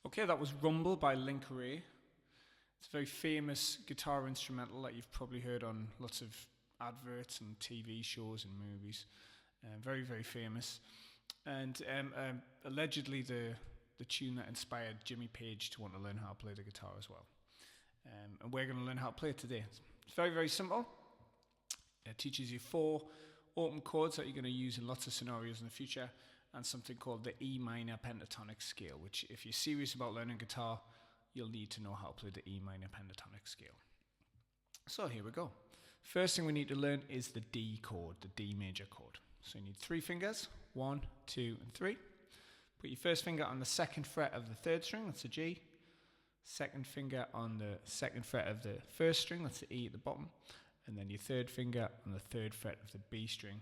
Okay, that was Rumble by Wray. It's a very famous guitar instrumental that you've probably heard on lots of adverts and TV shows and movies. Very, very famous. And allegedly the tune that inspired Jimmy Page to want to learn how to play the guitar as well. And we're going to learn how to play it today. It's very, very simple. It teaches you 4 open chords that you're going to use in lots of scenarios in the future, and something called the E minor pentatonic scale, which if you're serious about learning guitar, you'll need to know how to play the E minor pentatonic scale. So here we go. First thing we need to learn is the D chord, the D major chord. So you need 3 fingers, 1, 2, and 3. Put your first finger on the 2nd fret of the 3rd string, that's a G. Second finger on the 2nd fret of the 1st string, that's the E at the bottom. And then your 3rd finger on the 3rd fret of the B string,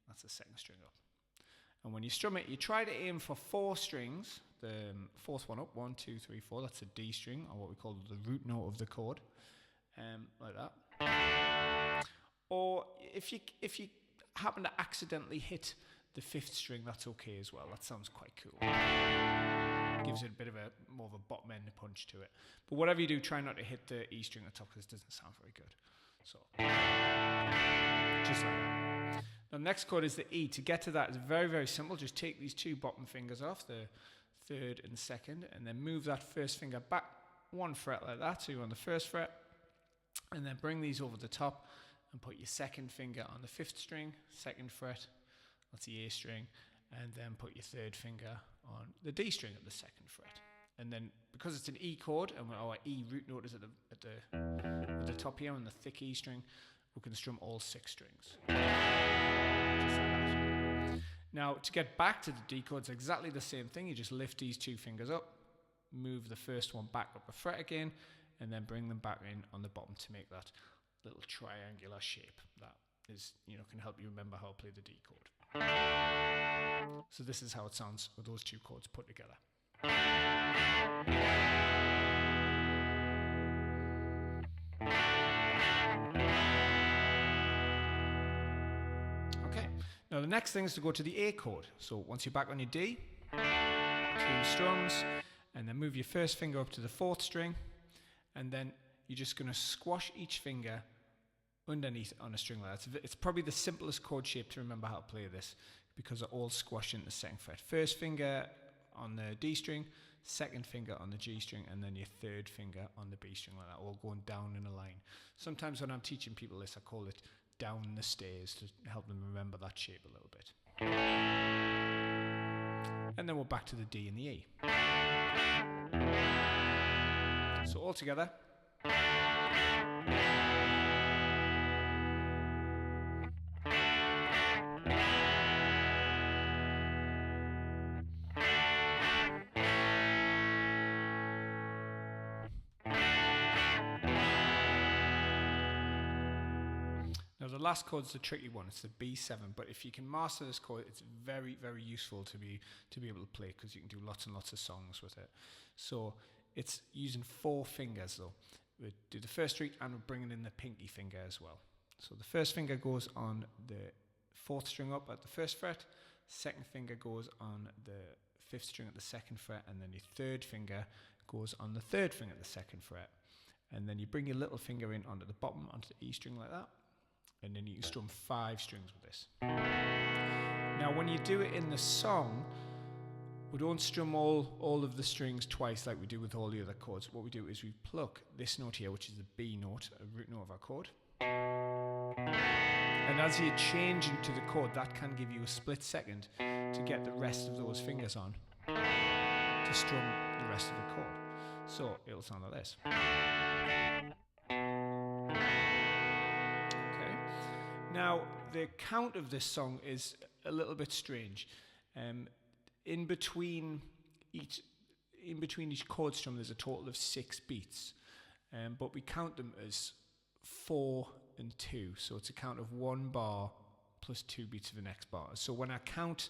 that's the 2nd string up. And when you strum it, you try to aim for 4 strings, the 4th one up, 1, 2, 3, 4, that's a D string, or what we call the root note of the chord, like that. Or if you happen to accidentally hit the 5th string, that's okay as well. That sounds quite cool. Gives it a bit of more of a bottom end punch to it. But whatever you do, try not to hit the E string at the top, because it doesn't sound very good. So, just like that. Now, the next chord is the E. To get to that, it's very, very simple. Just take these 2 bottom fingers off, the 3rd and 2nd, and then move that 1st finger back 1 fret like that, so you're on the 1st fret, and then bring these over the top and put your 2nd finger on the 5th string, 2nd fret, that's the A string, and then put your 3rd finger on the D string at the 2nd fret. And then, because it's an E chord, and our E root note is at the top here on the thick E string, we can strum all 6 strings. Just like that. Now, to get back to the D chord, it's exactly the same thing. You just lift these 2 fingers up, move the first one back up a fret again, and then bring them back in on the bottom to make that little triangular shape that is, can help you remember how to play the D chord. So this is how it sounds with those 2 chords put together. Now the next thing is to go to the A chord. So once you're back on your D, 2 strums, and then move your first finger up to the 4th string, and then you're just going to squash each finger underneath on a string like that. It's probably the simplest chord shape to remember how to play this, because they're all squashed into the 2nd fret. First finger on the D string, 2nd finger on the G string, and then your 3rd finger on the B string like that, all going down in a line. Sometimes when I'm teaching people this, I call it down the stairs to help them remember that shape a little bit. And then we're back to the D and the E. So all together. Now the last chord is the tricky one, it's the B7, but if you can master this chord, it's very, very useful to be able to play, because you can do lots and lots of songs with it. So it's using 4 fingers though. We do the first string and we're bringing in the pinky finger as well. So the first finger goes on the 4th string up at the 1st fret, 2nd finger goes on the 5th string at the 2nd fret, and then your 3rd finger goes on the 3rd string at the 2nd fret. And then you bring your little finger in onto the bottom, onto the E string like that. And then you can strum 5 strings with this. Now when you do it in the song, we don't strum all of the strings twice like we do with all the other chords. What we do is we pluck this note here, which is the B note, a root note of our chord. And as you change into the chord, that can give you a split second to get the rest of those fingers on to strum the rest of the chord. So it'll sound like this. Now, the count of this song is a little bit strange. In between each chord strum, there's a total of 6 beats, but we count them as 4 and 2. So it's a count of 1 bar plus 2 beats of the next bar. So when I count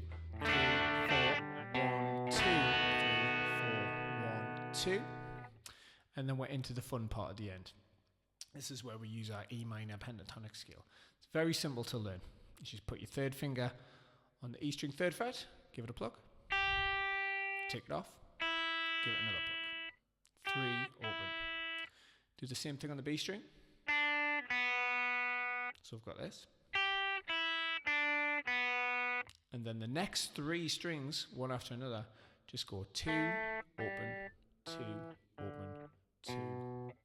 2. And then we're into the fun part at the end. This is where we use our E minor pentatonic scale. It's very simple to learn. You just put your third finger on the E string 3rd fret, give it a pluck, take it off, give it another pluck. 3, open. Do the same thing on the B string. So I've got this. And then the next 3 strings, one after another, just go 2, open, 2, open, 2,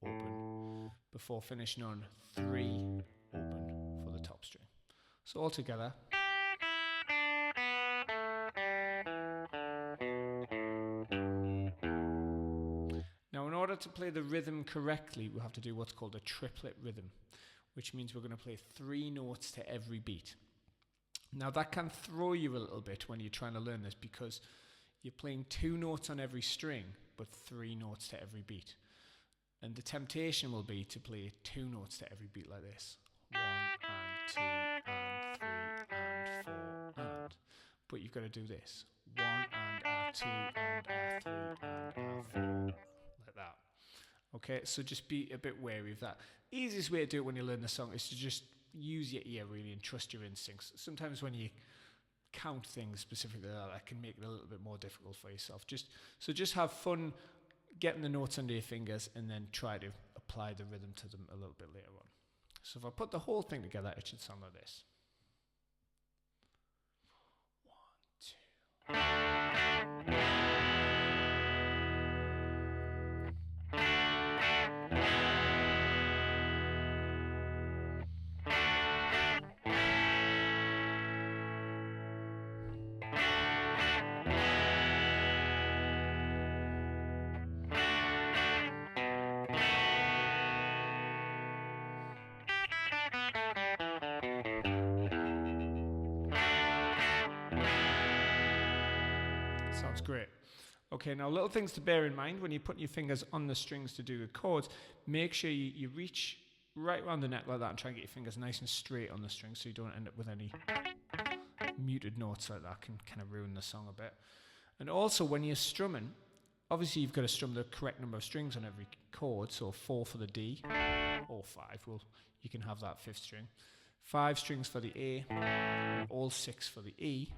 open, before finishing on 3, open for the top string. So all together. Now in order to play the rhythm correctly, we have to do what's called a triplet rhythm, which means we're going to play 3 notes to every beat. Now that can throw you a little bit when you're trying to learn this, because you're playing 2 notes on every string, but 3 notes to every beat. And the temptation will be to play 2 notes to every beat like this. 1 and 2 and 3 and 4 and. But you've got to do this. 1 and 2 and 3 and 4. Like that. Okay, so just be a bit wary of that. Easiest way to do it when you learn the song is to just use your ear really and trust your instincts. Sometimes when you count things specifically like that can make it a little bit more difficult for yourself. Just have fun getting the notes under your fingers and then try to apply the rhythm to them a little bit later on. So if I put the whole thing together, it should sound like this. 1, 2. Sounds great. Okay, now little things to bear in mind when you're putting your fingers on the strings to do the chords. Make sure you reach right around the neck like that and try and get your fingers nice and straight on the strings so you don't end up with any muted notes like that. Can kind of ruin the song a bit. And also when you're strumming, obviously you've got to strum the correct number of strings on every chord. So 4 for the D, or 5. Well, you can have that 5th string. 5 strings for the A, and all 6 for the E.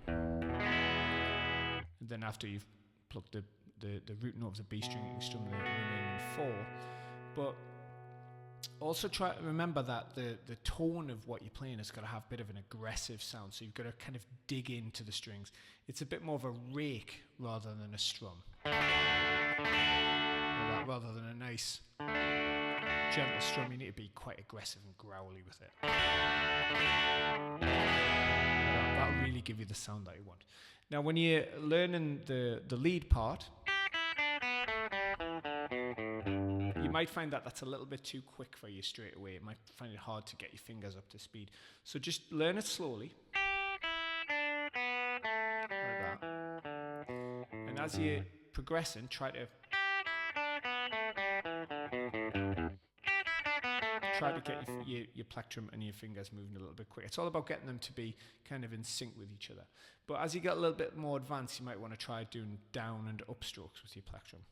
And then after you've plucked the root note of the B string, you can strum the remaining 4. But also try to remember that the tone of what you're playing has got to have a bit of an aggressive sound. So you've got to kind of dig into the strings. It's a bit more of a rake rather than a strum. Rather than a nice gentle strum, you need to be quite aggressive and growly with it. That'll really give you the sound that you want. Now when you're learning the lead part, you might find that that's a little bit too quick for you straight away. You might find it hard to get your fingers up to speed. So just learn it slowly. Like that. And as you're progressing, try to get your plectrum and your fingers moving a little bit quicker. It's all about getting them to be kind of in sync with each other. But as you get a little bit more advanced, you might want to try doing down and up strokes with your plectrum.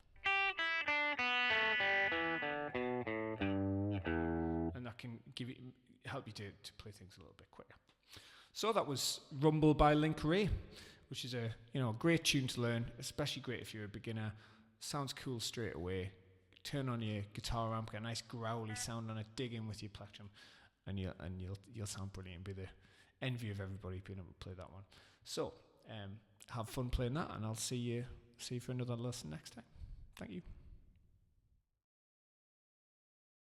And that can help you to play things a little bit quicker. So that was Rumble by Wray, which is a great tune to learn, especially great if you're a beginner. Sounds cool straight away. Turn on your guitar amp, get a nice growly sound on it, dig in with your plectrum, and you'll sound brilliant. Be the envy of everybody being able to play that one. So have fun playing that, and I'll see you for another lesson next time. Thank you.